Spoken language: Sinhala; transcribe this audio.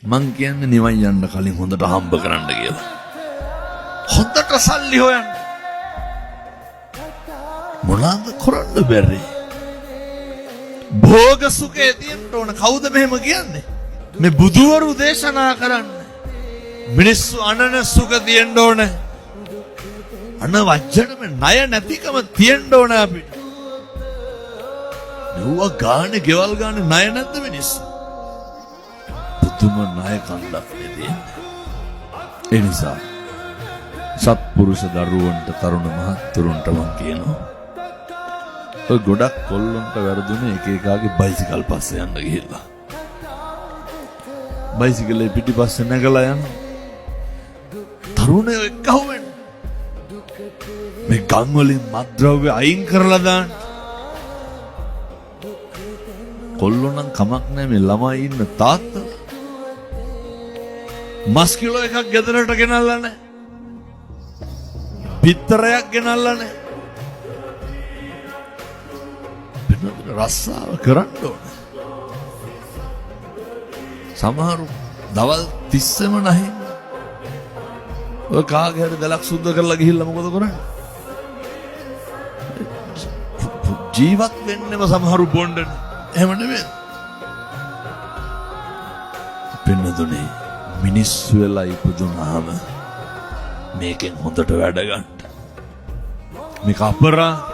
මං කියන්නේ නිවන් යන්න කලින් හොඳට හම්බ කරන්න කියලා. හොඳට සල්ලි හොයන්න. මොනවාද කරන්න බැරි? භෝග සුඛේ තියෙන්න ඕන. කවුද මෙහෙම කියන්නේ? මේ බුදුවරු දේශනා කරන්නේ. මිනිස්සු අනන සුඛ තියෙන්න ඕන. අන වජ්ජට මේ ණය නැතිකම තියෙන්න ඕන අපිට. නුවා ගානේ ගෙවල් ගානේ ණය නැද්ද මිනිස්සු? පුදුම ණය කණ්ඩක් නෙදී. ඒ නිසා සත්පුරුෂ දරුවන්ට තරුණ මහත්තුරුන්ට මං කියනවා ඔය ගොඩක් කොල්ලන්ට වැරදුනේ එක එකාගේ බයිසිකල් පස්සේ යන්න ගිහිල්ලා. බයිසිකලේ පිටිපස්සේ නැගලා යන තරුණයෝ එක්කහුව වෙන මේ ගම් වලින් මත්ද්‍රව්‍ය අයින් කරලා දාන්න. කොල්ලෝ නම් කමක් නැහැ මේ ළමයි ඉන්න තාත්තා. මස් කිලෝ එකක් ගෙදරට ගෙනල්ලා නැහැ. පිටරයක් ගෙනල්ලා නැහැ. රස්සාව කරන්න ඕන. සමහරු දවල් 30ම නැහැ. ඔය කාගේ හරි දලක් සුද්ධ කරලා ගිහිල්ලා මොකද කරන්නේ? ජීවත් වෙන්නම සමහරු බොණ්ඩනේ. එහෙම නෙමෙයි. පින්නදුනේ මිනිස්සු වෙලා ඉපදුනාම මේකෙන් හොඳට වැඩ ගන්න. මේක අපරාධ.